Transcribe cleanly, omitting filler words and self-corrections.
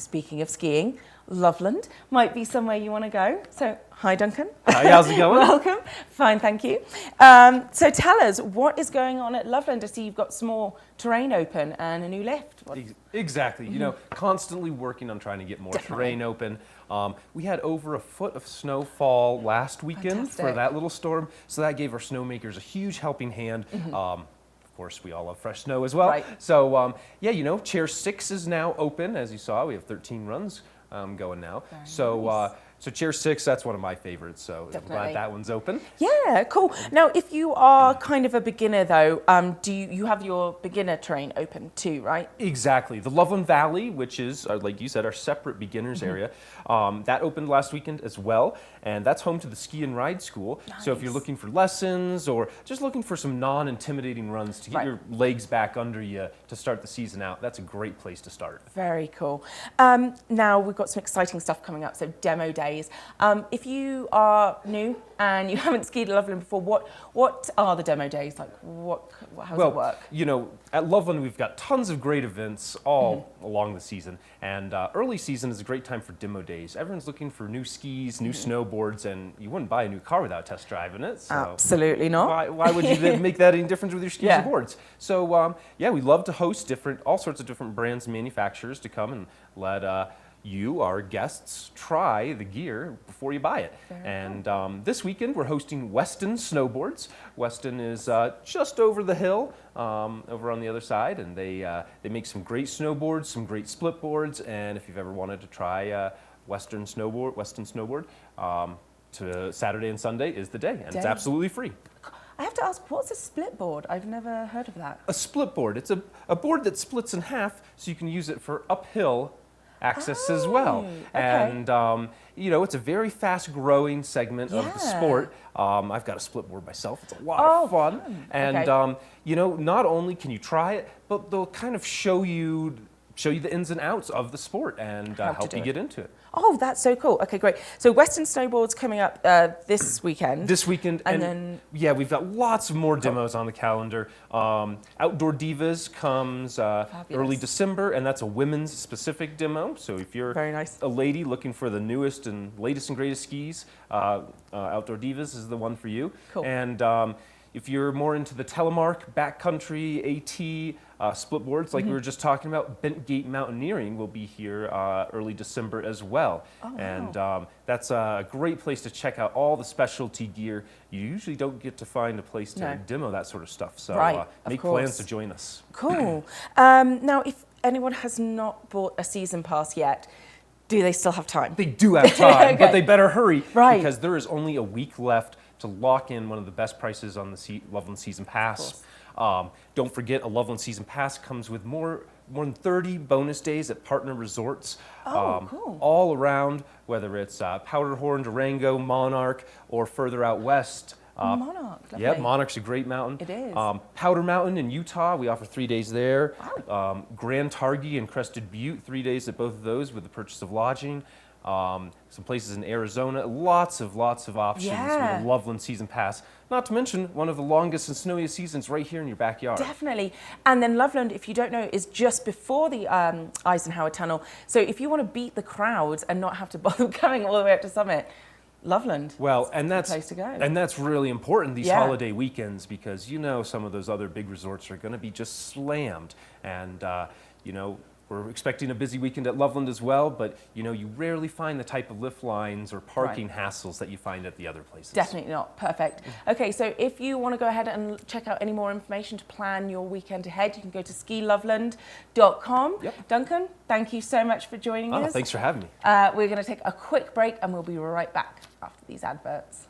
speaking of skiing, Loveland might be somewhere you want to go. So, hi Duncan. Hi, how's it going? Welcome. Fine, thank you. So tell us, what is going on at Loveland? I see you've got some more terrain open and a new lift. Exactly. You know, constantly working on trying to get more terrain open. We had over a foot of snowfall last weekend for that little storm, so that gave our snowmakers a huge helping hand. Of course, we all love fresh snow as well. Right. So, yeah, you know, Chair 6 is now open. As you saw, we have 13 runs going now. Very so, nice. So Chair 6, that's one of my favorites. So I'm glad that one's open. Yeah, cool. Now, if you are kind of a beginner, though, do you have your beginner terrain open too, right? Exactly. The Loveland Valley, which is, like you said, our separate beginners area, that opened last weekend as well, and that's home to the Ski and Ride School. Nice. So if you're looking for lessons or just looking for some non-intimidating runs to get your legs back under you to start the season out, that's a great place to start. Very cool. Now, we've got some exciting stuff coming up, so demo days. If you are new and you haven't skied at Loveland before, what are the demo days? Like, how does it work? You know, at Loveland, we've got tons of great events all along the season, and early season is a great time for demo days. Everyone's looking for new skis, new snowboards, and you wouldn't buy a new car without test driving it. So Absolutely not. Why would you make that any difference with your skis and boards? So, yeah, we love to host all sorts of different brands and manufacturers to come and let you, our guests, try the gear before you buy it. This weekend we're hosting Weston Snowboards. Weston is just over the hill, over on the other side, and they make some great snowboards, some great split boards, and if you've ever wanted to try Weston Snowboard, to Saturday and Sunday is the day, and it's absolutely free. I have to ask, what's a split board? I've never heard of that. A split board, it's a board that splits in half, so you can use it for uphill access as well. And you know, it's a very fast growing segment of the sport. I've got a split board myself. It's a lot of fun. And you know, not only can you try it, but they'll kind of show you the ins and outs of the sport and help you get into it. Oh, that's so cool. Okay, great. So Western Snowboard's coming up this weekend. This weekend. And then, yeah, we've got lots of more demos on the calendar. Outdoor Divas comes early December, and that's a women's specific demo. So if you're a lady looking for the newest and latest and greatest skis, Outdoor Divas is the one for you. Cool. And if you're more into the telemark, backcountry, AT, split boards, like we were just talking about, Bent Gate Mountaineering will be here early December as well. And that's a great place to check out all the specialty gear. You usually don't get to find a place to demo that sort of stuff. So make plans to join us. Cool. Now, if anyone has not bought a season pass yet, do they still have time? They do have time, but they better hurry because there is only a week left to lock in one of the best prices on the Loveland Season Pass. Don't forget, a Loveland Season Pass comes with more than 30 bonus days at partner resorts all around, whether it's Powderhorn, Durango, Monarch, or further out west. Monarch, lovely. Yeah, Monarch's a great mountain. It is. Powder Mountain in Utah, we offer 3 days there. Wow. Grand Targhee and Crested Butte, 3 days at both of those with the purchase of lodging. Some places in Arizona, lots of options with a Loveland Season Pass. Not to mention one of the longest and snowiest seasons right here in your backyard. Definitely. And then Loveland, if you don't know, is just before the Eisenhower Tunnel. So if you want to beat the crowds and not have to bother going all the way up to Summit, Loveland. Well, and that's the place to go. And that's really important these holiday weekends, because you know some of those other big resorts are going to be just slammed. And you know, we're expecting a busy weekend at Loveland as well, but you know, you rarely find the type of lift lines or parking hassles that you find at the other places. Definitely not. Perfect. Okay, so if you want to go ahead and check out any more information to plan your weekend ahead, you can go to skiloveland.com. Duncan, thank you so much for joining us. Thanks for having me. We're going to take a quick break and we'll be right back after these adverts.